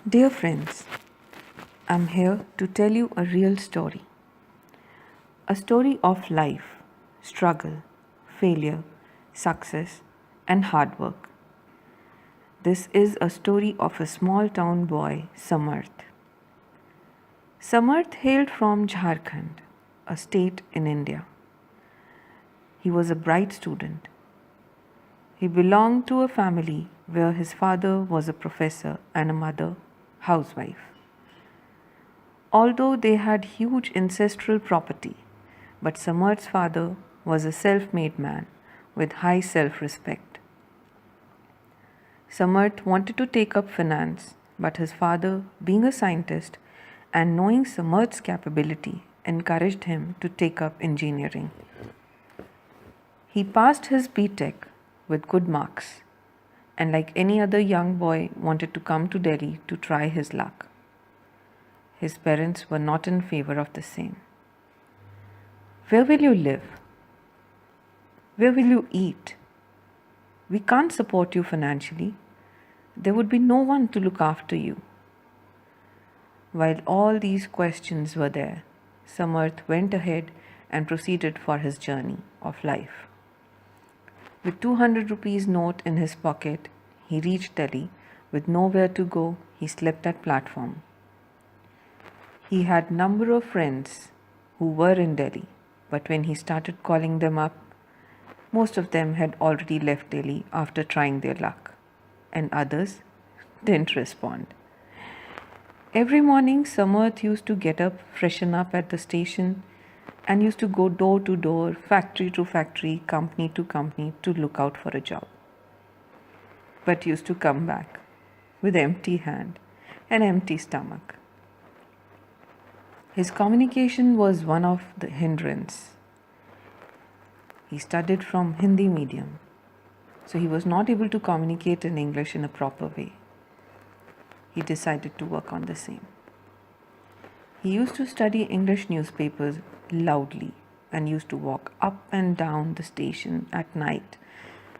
Dear friends, I'm here to tell you a real story. A story of life, struggle, failure, success, and hard work. This is a story of a small town boy, Samarth. Samarth hailed from Jharkhand, a state in India. He was a bright student. He belonged to a family where his father was a professor and a mother, housewife. Although they had huge ancestral property, but Samarth's father was a self-made man with high self-respect. Samarth wanted to take up finance, but his father, being a scientist and knowing Samarth's capability, encouraged him to take up engineering. He passed his B.Tech with good marks and like any other young boy wanted to come to Delhi to try his luck. His parents were not in favor of the same. Where will you live? Where will you eat? We can't support you financially. There would be no one to look after you. While all these questions were there, Samarth went ahead and proceeded for his journey of life. With 200 rupees note in his pocket, he reached Delhi. With nowhere to go, he slept at platform. He had number of friends who were in Delhi, but when he started calling them up, most of them had already left Delhi after trying their luck, and others didn't respond. Every morning, Samarth used to get up, freshen up at the station, and used to go door to door, factory to factory, company to company to look out for a job. But used to come back with empty hand and empty stomach. His communication was one of the hindrance. He studied from Hindi medium, so he was not able to communicate in English in a proper way. He decided to work on the same. He used to study English newspapers loudly and used to walk up and down the station at night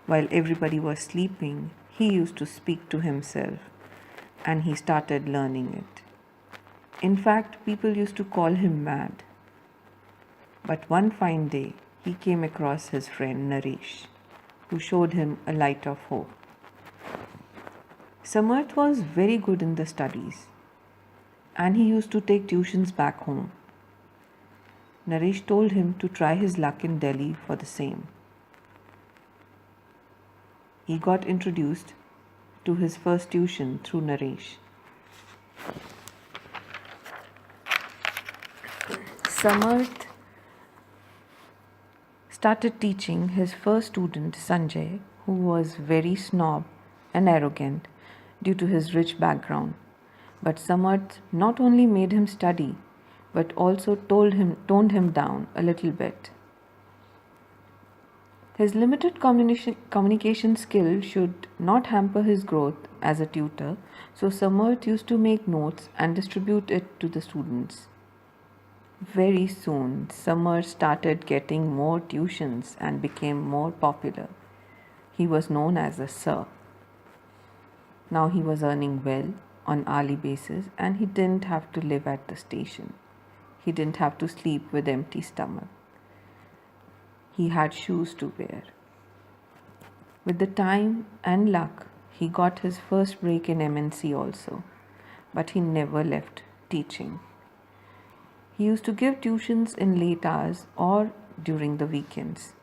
while everybody was sleeping. He used to speak to himself and he started learning it. In fact, people used to call him mad. But one fine day, he came across his friend Naresh, who showed him a light of hope. Samarth was very good in the studies, and he used to take tuitions back home. Naresh told him to try his luck in Delhi for the same. He got introduced to his first tuition through Naresh. Samarth started teaching his first student, Sanjay, who was very snob and arrogant due to his rich background. But Samarth not only made him study, but also toned him down a little bit. His limited communication skill should not hamper his growth as a tutor, so Samarth used to make notes and distribute it to the students. Very soon, Samarth started getting more tuitions and became more popular. He was known as a sir. Now he was earning well on hourly basis and he didn't have to live at the station. He didn't have to sleep with empty stomach. He had shoes to wear. With the time and luck, he got his first break in MNC also, but he never left teaching. He used to give tuitions in late hours or during the weekends.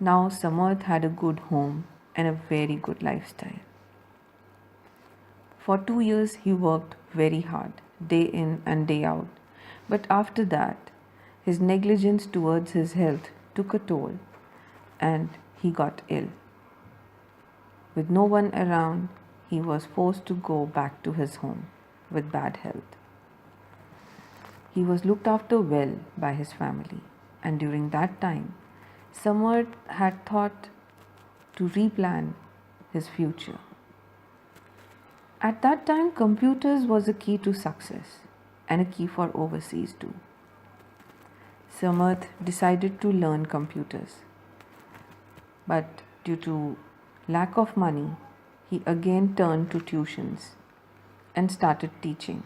Now Samarth had a good home and a very good lifestyle. For 2 years he worked very hard, day in and day out. But after that, his negligence towards his health took a toll and he got ill. With no one around, he was forced to go back to his home with bad health. He was looked after well by his family, and during that time, Samarth had thought to replan his future. At that time, computers was a key to success and a key for overseas too. Samarth decided to learn computers, but due to lack of money, he again turned to tuitions and started teaching.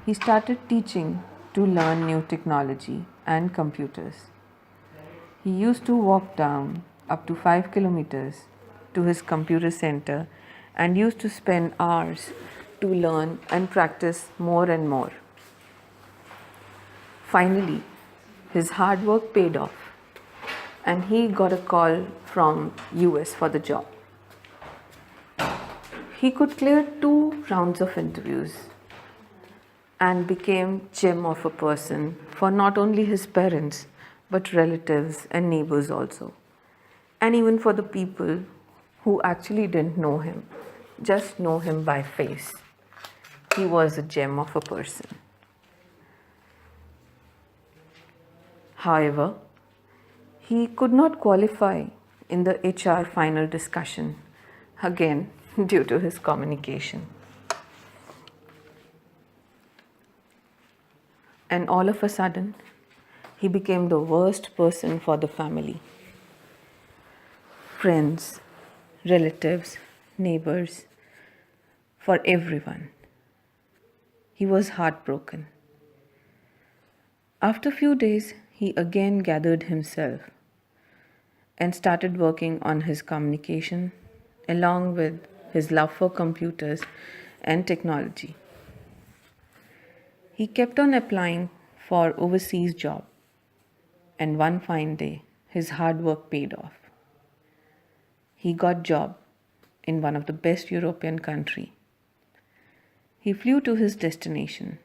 He started teaching to learn new technology and computers. He used to walk down up to 5 kilometers to his computer center and used to spend hours to learn and practice more and more. Finally, his hard work paid off and he got a call from US for the job. He could clear 2 rounds of interviews and became gem of a person for not only his parents but relatives and neighbors also, and even for the people who actually didn't know him, just know him by face. He was a gem of a person. However, he could not qualify in the HR final discussion, again due to his communication. And all of a sudden, he became the worst person for the family. Friends, relatives, neighbors, for everyone. He was heartbroken. After a few days, he again gathered himself and started working on his communication along with his love for computers and technology. He kept on applying for overseas job, and one fine day his hard work paid off. He got job in one of the best European country. He flew to his destination.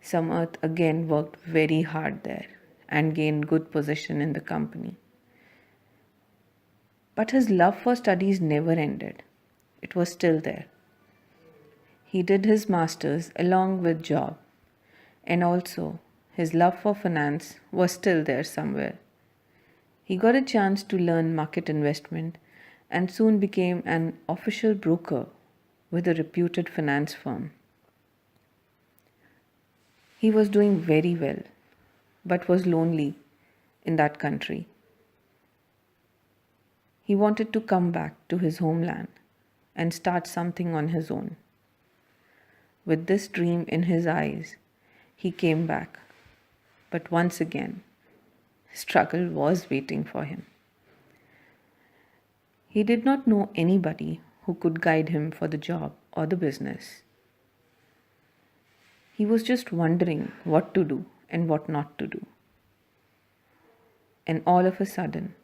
Samarth again worked very hard there and gained good position in the company. But his love for studies never ended. It was still there. He did his masters along with job, and also his love for finance was still there somewhere. He got a chance to learn market investment and soon became an official broker with a reputed finance firm. He was doing very well, but was lonely in that country. He wanted to come back to his homeland and start something on his own. With this dream in his eyes, he came back. But once again, struggle was waiting for him. He did not know anybody who could guide him for the job or the business. He was just wondering what to do and what not to do. And all of a sudden,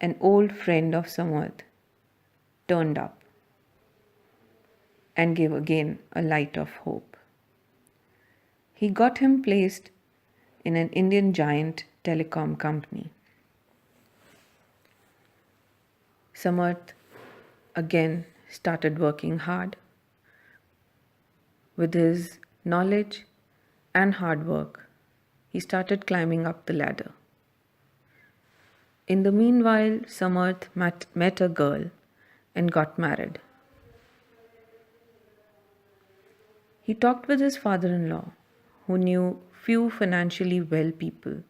an old friend of Samarth turned up and gave again a light of hope. He got him placed in an Indian giant telecom company. Samarth again started working hard. With his knowledge and hard work, he started climbing up the ladder. In the meanwhile, Samarth met a girl and got married. He talked with his father-in-law, who knew few financially well people,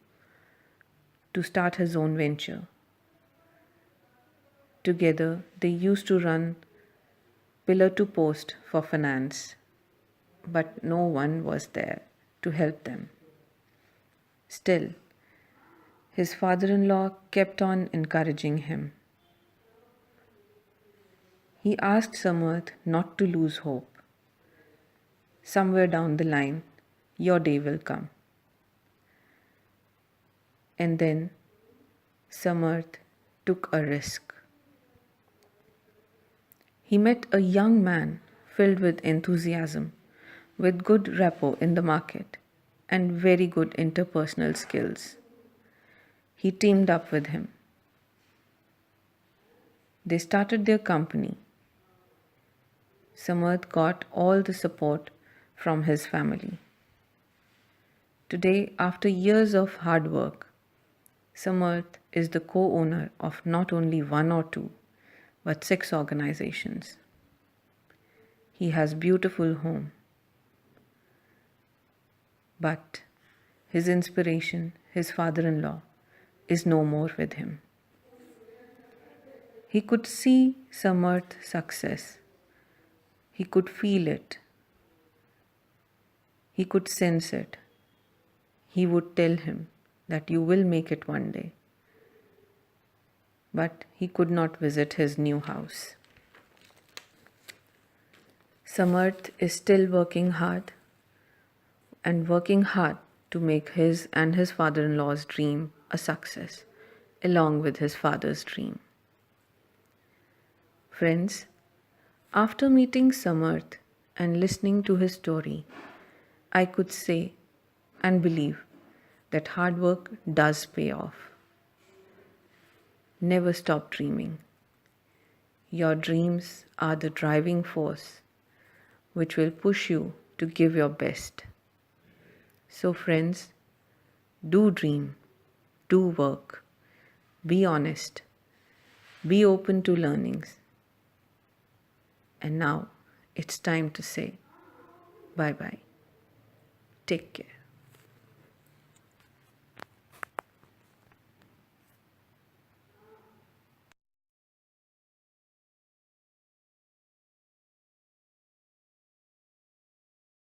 to start his own venture. Together, they used to run pillar to post for finance, but no one was there to help them. Still, his father-in-law kept on encouraging him. He asked Samarth not to lose hope. Somewhere down the line, your day will come. And then Samarth took a risk. He met a young man filled with enthusiasm, with good rapport in the market, and very good interpersonal skills. He teamed up with him. They started their company. Samarth got all the support from his family. Today, after years of hard work, Samarth is the co-owner of not only 1 or 2, but 6 organizations. He has beautiful home. But his inspiration, his father-in-law, is no more with him. He could see Samarth's success, He could feel it. He could sense it. He would tell him that you will make it one day. But he could not visit his new house. Samarth is still working hard to make his and his father-in-law's dream a success, along with his father's dream. Friends, after meeting Samarth and listening to his story, I could say and believe that hard work does pay off. Never stop dreaming. Your dreams are the driving force which will push you to give your best. So friends, do dream, do work, be honest, be open to learnings. And now it's time to say bye-bye. Take care.